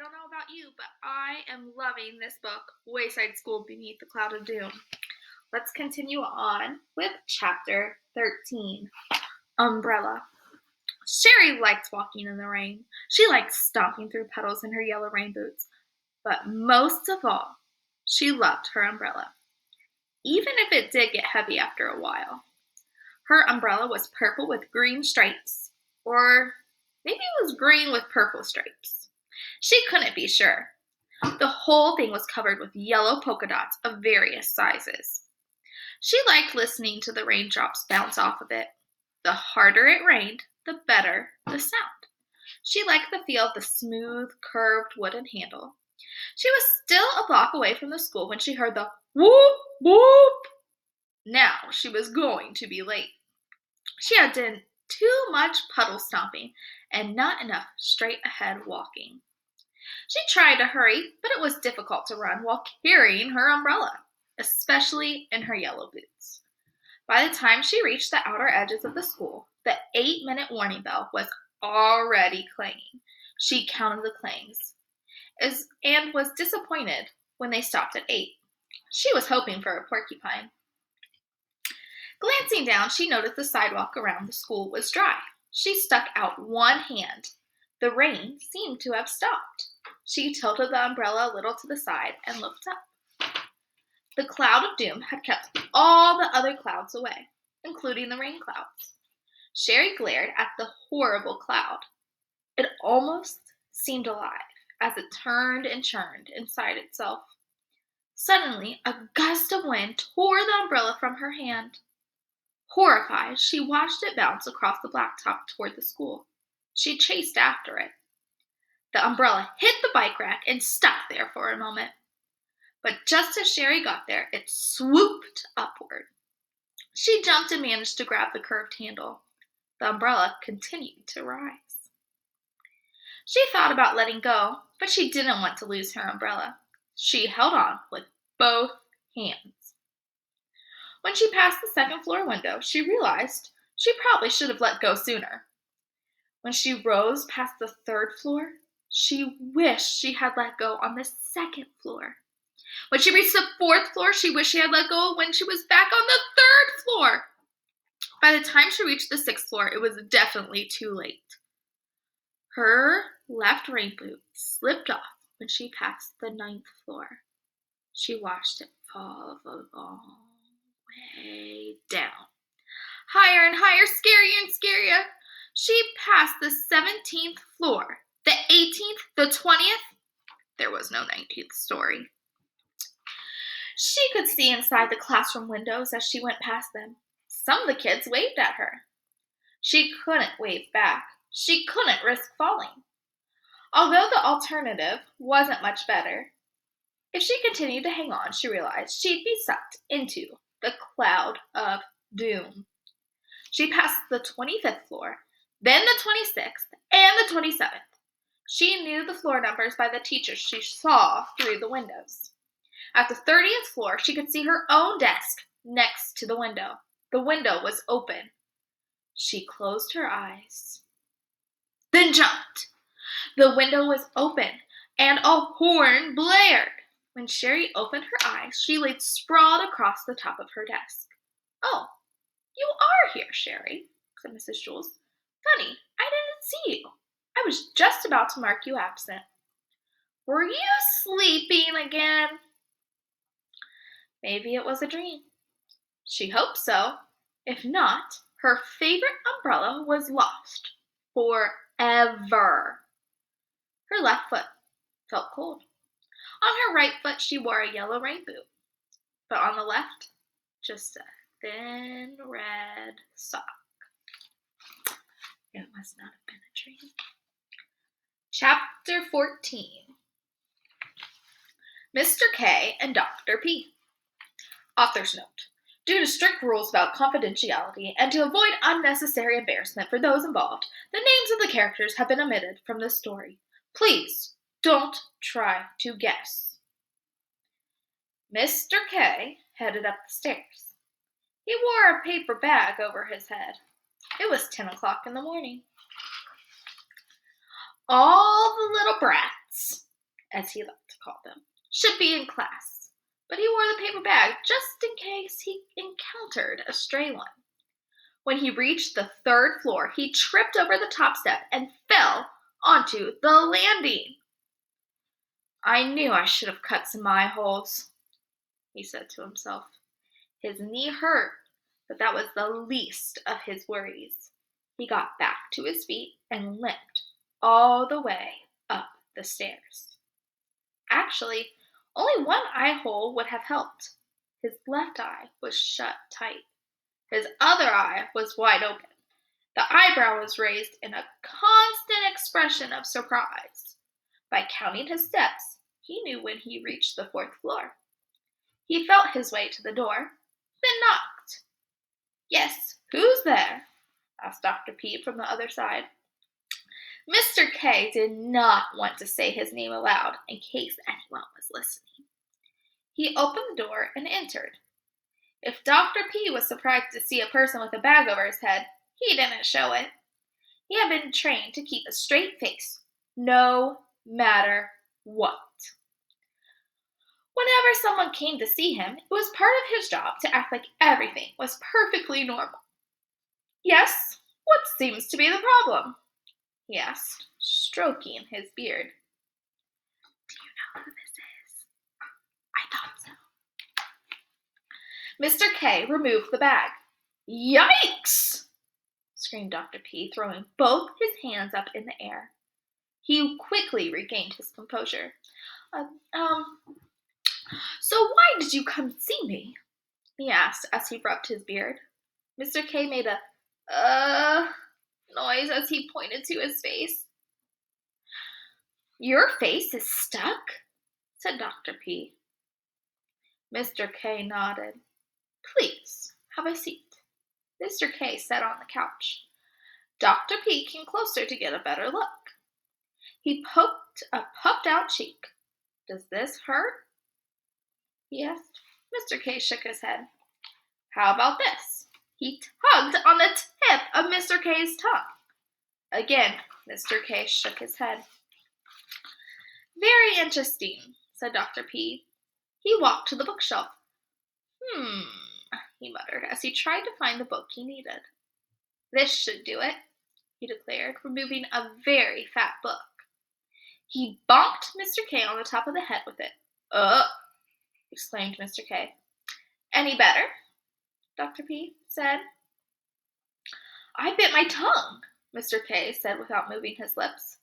don't know about you, but I am loving this book, Wayside School Beneath the Cloud of Doom. Let's continue on with chapter 13, Umbrella. Sherry liked walking in the rain. She liked stomping through puddles in her yellow rain boots. But most of all, she loved her umbrella, even if it did get heavy after a while. Her umbrella was purple with green stripes, or maybe it was green with purple stripes. She couldn't be sure. The whole thing was covered with yellow polka dots of various sizes. She liked listening to the raindrops bounce off of it. The harder it rained, the better the sound. She liked the feel of the smooth, curved wooden handle. She was still a block away from the school when she heard the whoop, whoop. Now she was going to be late. She had done too much puddle stomping and not enough straight ahead walking. She tried to hurry, but it was difficult to run while carrying her umbrella, especially in her yellow boots. By the time she reached the outer edges of the school, the 8-minute warning bell was already clanging. She counted the clangs and was disappointed when they stopped at 8. She was hoping for a porcupine. Glancing down, she noticed the sidewalk around the school was dry. She stuck out one hand. The rain seemed to have stopped. She tilted the umbrella a little to the side and looked up. The cloud of doom had kept all the other clouds away, including the rain clouds. Sherry glared at the horrible cloud. It almost seemed alive as it turned and churned inside itself. Suddenly, a gust of wind tore the umbrella from her hand. Horrified, she watched it bounce across the blacktop toward the school. She chased after it. The umbrella hit the bike rack and stuck there for a moment. But just as Sherry got there, it swooped upward. She jumped and managed to grab the curved handle. The umbrella continued to rise. She thought about letting go, but she didn't want to lose her umbrella. She held on with both hands. When she passed the second floor window, she realized she probably should have let go sooner. When she rose past the third floor, she wished she had let go on the second floor. When she reached the fourth floor, she wished she had let go when she was back on the third floor. By the time she reached the sixth floor, it was definitely too late. Her left rain boot slipped off when she passed the ninth floor. She watched it fall a long way down. Higher and higher, scarier and scarier. She passed the 17th floor, the 18th, the 20th. There was no 19th story. She could see inside the classroom windows as she went past them. Some of the kids waved at her. She couldn't wave back. She couldn't risk falling. Although the alternative wasn't much better, if she continued to hang on, she realized she'd be sucked into the cloud of doom. She passed the 25th floor, then the 26th, and the 27th. She knew the floor numbers by the teachers she saw through the windows. At the 30th floor, she could see her own desk next to the window. The window was open. She closed her eyes, then jumped. The window was open, and a horn blared. When Sherry opened her eyes, she lay sprawled across the top of her desk. "Oh, you are here, Sherry," said Mrs. Jules. "Funny, I didn't see you. I was just about to mark you absent. Were you sleeping again?" Maybe it was a dream. She hoped so. If not, her favorite umbrella was lost forever. Her left foot felt cold. On her right foot, she wore a yellow rain boot, but on the left, just a thin red sock. It must not have been a dream. Chapter 14. Mr. K and Dr. P. Author's note. Due to strict rules about confidentiality and to avoid unnecessary embarrassment for those involved, the names of the characters have been omitted from this story. Please don't try to guess. Mr. K headed up the stairs. He wore a paper bag over his head. It was 10 o'clock in the morning. All the little brats as he liked to call them, should be in class, but he wore the paper bag just in case he encountered a stray one. When he reached the third floor, he tripped over the top step and fell onto the landing. "I knew I should have cut some eye holes," he said to himself. His knee hurt, but that was the least of his worries. He got back to his feet and limped all the way up the stairs. Actually, only one eye hole would have helped. His left eye was shut tight. His other eye was wide open. The eyebrow was raised in a constant expression of surprise. By counting his steps, he knew when he reached the fourth floor. He felt his way to the door, then knocked. "Yes, who's there?" asked Dr. P from the other side. Mr. K did not want to say his name aloud in case anyone was listening. He opened the door and entered. If Dr. P was surprised to see a person with a bag over his head, he didn't show it. He had been trained to keep a straight face, no matter what. Whenever someone came to see him, it was part of his job to act like everything was perfectly normal. "Yes, what seems to be the problem?" he asked, stroking his beard. "Do you know who this is?" "I thought so." Mr. K removed the bag. "Yikes!" screamed Dr. P, throwing both his hands up in the air. He quickly regained his composure. So why did you come see me?" he asked as he rubbed his beard. Mr. K made a noise as he pointed to his face. "Your face is stuck?" said Dr. P. Mr. K nodded. "Please, have a seat." Mr. K sat on the couch. Dr. P came closer to get a better look. He poked a puffed-out cheek. "Does this hurt?" he asked. Mr. K shook his head. "How about this?" He tugged on the tip of Mr. K's tongue. Again, Mr. K shook his head. "Very interesting," said Dr. P. He walked to the bookshelf. He muttered as he tried to find the book he needed. "This should do it," he declared, removing a very fat book. He bonked Mr. K on the top of the head with it. Exclaimed Mr. K. "Any better?" Dr. P said. "I bit my tongue," Mr. K said without moving his lips.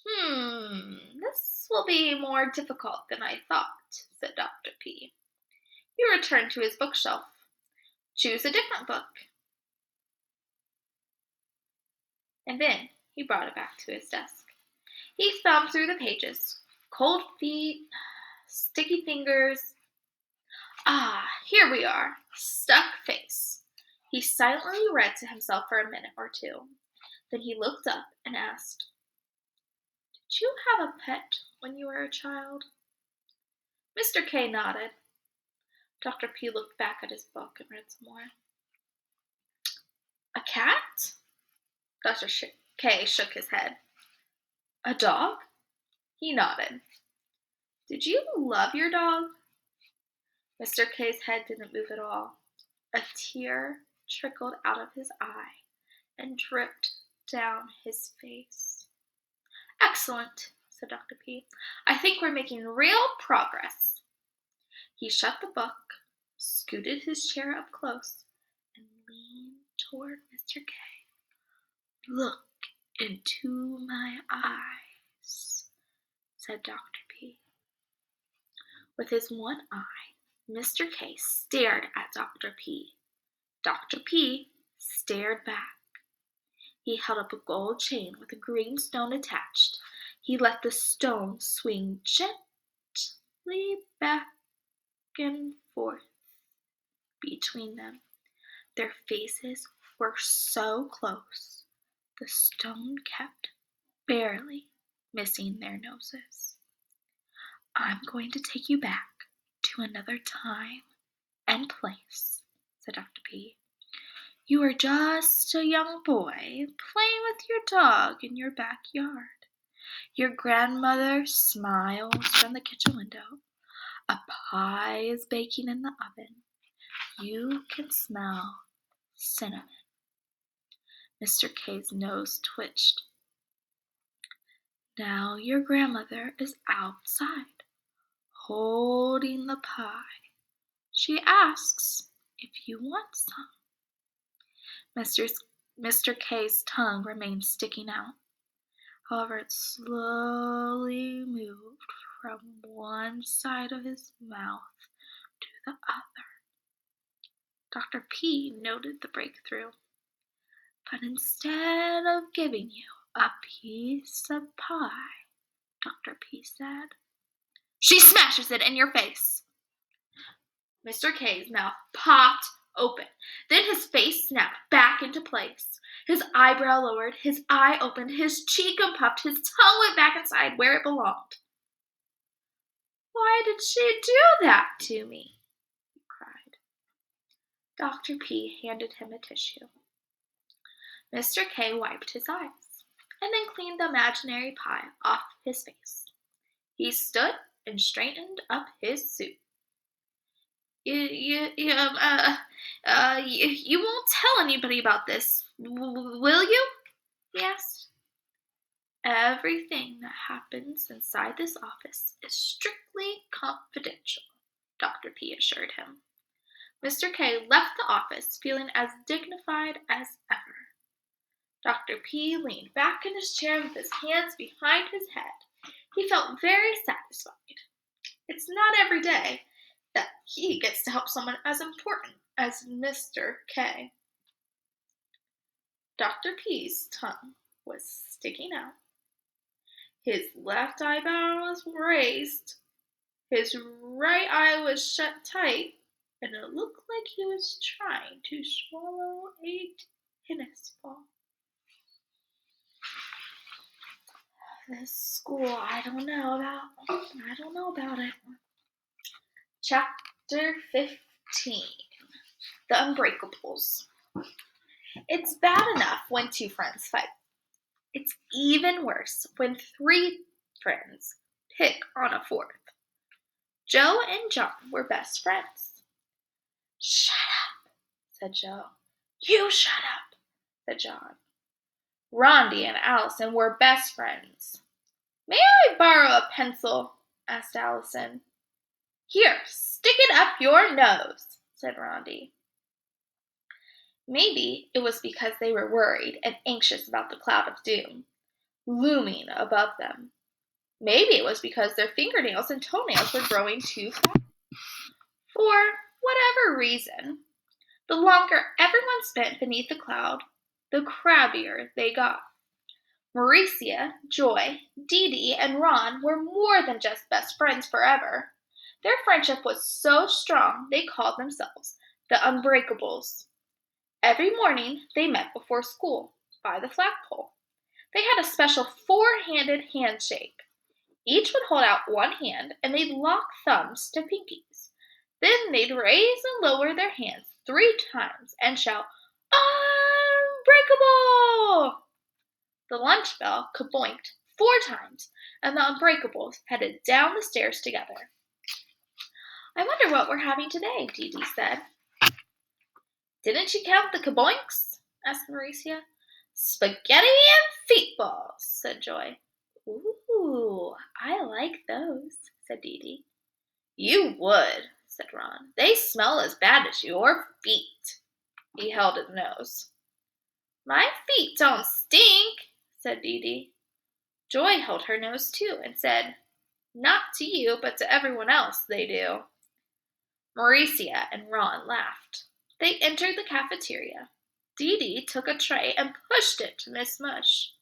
This will be more difficult than I thought," said Dr. P. He returned to his bookshelf. "Choose a different book." And then he brought it back to his desk. He thumbed through the pages. Cold feet, sticky fingers. Here we are. Stuck face. He silently read to himself for a minute or two. Then he looked up and asked, "Did you have a pet when you were a child?" Mr. K nodded. Dr. P looked back at his book and read some more. "A cat?" Dr. K shook his head. "A dog?" He nodded. "Did you love your dog?" Mr. K's head didn't move at all. A tear trickled out of his eye and dripped down his face. "Excellent," said Dr. P. "I think we're making real progress." He shut the book, scooted his chair up close, and leaned toward Mr. K. "Look into my eyes," said Dr. P. With his one eye, Mr. K stared at Dr. P. Dr. P stared back. He held up a gold chain with a green stone attached. He let the stone swing gently back and forth between them. Their faces were so close, the stone kept barely missing their noses. "I'm going to take you back to another time and place," said Dr. P. "You were just a young boy playing with your dog in your backyard. Your grandmother smiles from the kitchen window. A pie is baking in the oven. You can smell cinnamon. Mr. K's nose twitched. Now your grandmother is outside, holding the pie. She asks if you want some. Mr. K's tongue remained sticking out. However, it slowly moved from one side of his mouth to the other. Dr. P noted the breakthrough. But instead of giving you a piece of pie, Dr. P said, she smashes it in your face. Mr. K's mouth popped open. Then his face snapped back into place. His eyebrow lowered, his eye opened, his cheek puffed, his tongue went back inside where it belonged. Why did she do that to me? He cried. Dr. P handed him a tissue. Mr. K wiped his eyes and then cleaned the imaginary pie off his face. He stood and straightened up his suit. You won't tell anybody about this, will you? He asked. Everything that happens inside this office is strictly confidential, Dr. P assured him. Mr. K left the office feeling as dignified as ever. Dr. P leaned back in his chair with his hands behind his head. He felt very satisfied. It's not every day that he gets to help someone as important as Mr. K. Dr. P's tongue was sticking out. His left eyebrow was raised. His right eye was shut tight, and it looked like he was trying to swallow a tennis ball. This school, I don't know about it. Chapter 15. The Unbreakables. It's bad enough when two friends fight. It's even worse when three friends pick on a fourth. Joe and John were best friends. Shut up, said Joe. You shut up, said John. Rondi and Allison were best friends. May I borrow a pencil? Asked Allison. Here, stick it up your nose, said Rondi. Maybe it was because they were worried and anxious about the cloud of doom looming above them. Maybe it was because their fingernails and toenails were growing too fast. For whatever reason, the longer everyone spent beneath the cloud, the crabbier they got. Mauricia, Joy, Dee Dee, and Ron were more than just best friends forever. Their friendship was so strong they called themselves the Unbreakables. Every morning they met before school by the flagpole. They had a special four-handed handshake. Each would hold out one hand and they'd lock thumbs to pinkies. Then they'd raise and lower their hands 3 times and shout, Unbreakable! The lunch bell kaboinked 4 times, and the Unbreakables headed down the stairs together. I wonder what we're having today, Dee Dee said. Didn't you count the kaboinks? Asked Mauricia. Spaghetti and feetballs, said Joy. Ooh, I like those, said Dee Dee. You would, said Ron. They smell as bad as your feet. He held his nose. My feet don't stink, said Dee Dee. Joy held her nose too and said, Not to you, but to everyone else they do. Mauricia and Ron laughed. They entered the cafeteria. Dee Dee took a tray and pushed it to Miss Mush.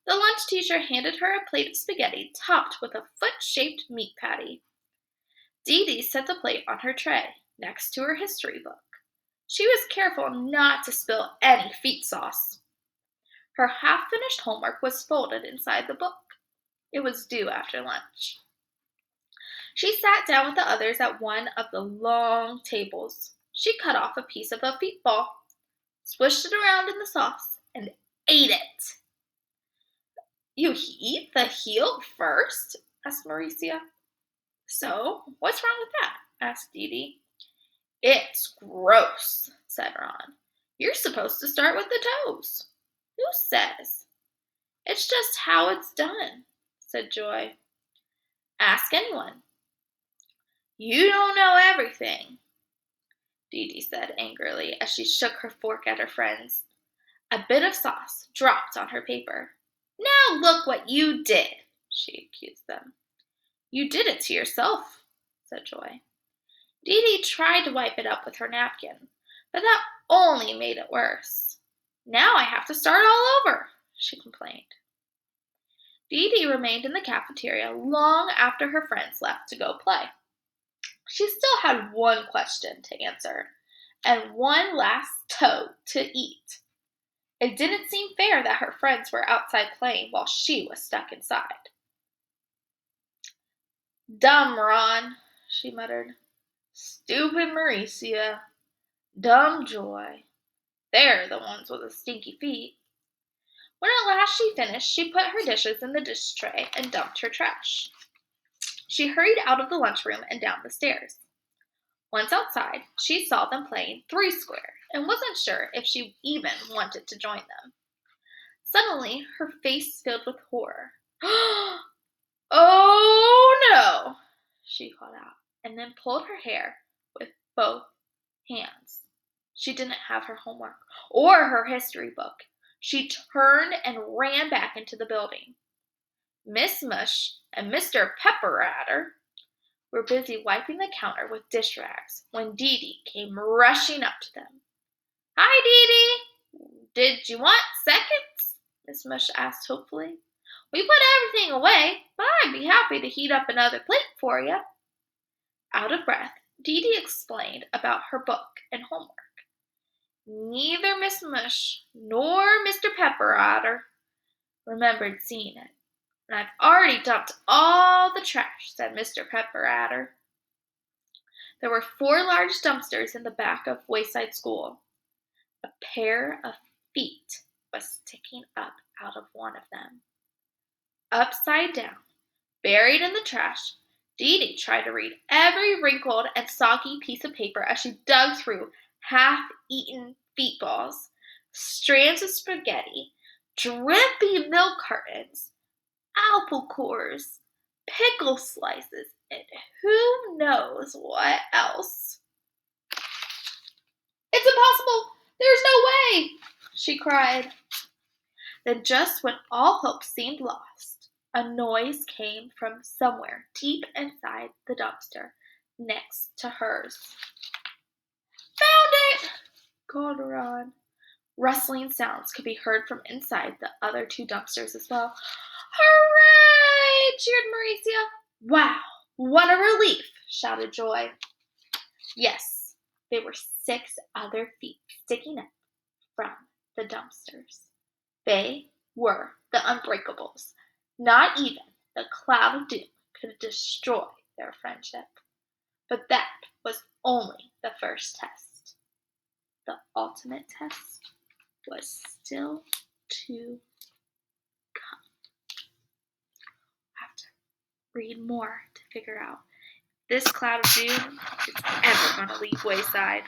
The lunch teacher handed her a plate of spaghetti topped with a foot-shaped meat patty. Dee Dee set the plate on her tray, next to her history book. She was careful not to spill any feet sauce. Her half-finished homework was folded inside the book. It was due after lunch. She sat down with the others at one of the long tables. She cut off a piece of a feet ball, swished it around in the sauce, and ate it. You eat the heel first? Asked Mauricia. So, what's wrong with that? Asked Dee Dee. It's gross, said Ron. You're supposed to start with the toes. Who says? It's just how it's done, said Joy. Ask anyone. You don't know everything, Dee Dee said angrily as she shook her fork at her friends. A bit of sauce dropped on her paper. Now look what you did, she accused them. You did it to yourself, said Joy. Dee Dee tried to wipe it up with her napkin, but that only made it worse. Now I have to start all over, she complained. Dee Dee remained in the cafeteria long after her friends left to go play. She still had one question to answer and one last toe to eat. It didn't seem fair that her friends were outside playing while she was stuck inside. Dumb Ron, she muttered. Stupid Mauricia. Dumb Joy. They're the ones with the stinky feet. When at last she finished, she put her dishes in the dish tray and dumped her trash. She hurried out of the lunchroom and down the stairs. Once outside, she saw them playing three square and wasn't sure if she even wanted to join them. Suddenly, her face filled with horror. Oh no, she called out, and then pulled her hair with both hands. She didn't have her homework or her history book. She turned and ran back into the building. Miss Mush and Mr. Pepperratter were busy wiping the counter with dish rags when Dee Dee came rushing up to them. Hi, Dee Dee. Did you want seconds? Miss Mush asked hopefully. We put everything away, but I'd be happy to heat up another plate for you. Out of breath, Dee Dee explained about her book and homework. Neither Miss Mush nor Mr. Pepperratter remembered seeing it. And I've already dumped all the trash, said Mr. Pepperratter. There were 4 large dumpsters in the back of Wayside School. A pair of feet was sticking up out of one of them. Upside down, buried in the trash, Dee Dee tried to read every wrinkled and soggy piece of paper as she dug through half-eaten feet balls, strands of spaghetti, drippy milk cartons, apple cores, pickle slices, and who knows what else. It's impossible! There's no way! She cried. Then just when all hope seemed lost, a noise came from somewhere deep inside the dumpster next to hers. Found it! Called Ron. Rustling sounds could be heard from inside the other 2 dumpsters as well. Hooray! Cheered Mauricia. Wow, what a relief! Shouted Joy. Yes, there were 6 other feet sticking up from the dumpsters. They were the Unbreakables. Not even the Cloud of Doom could destroy their friendship. But that was only the first test. The ultimate test was still to come. I have to read more to figure out if this Cloud of Doom is ever going to leave Wayside.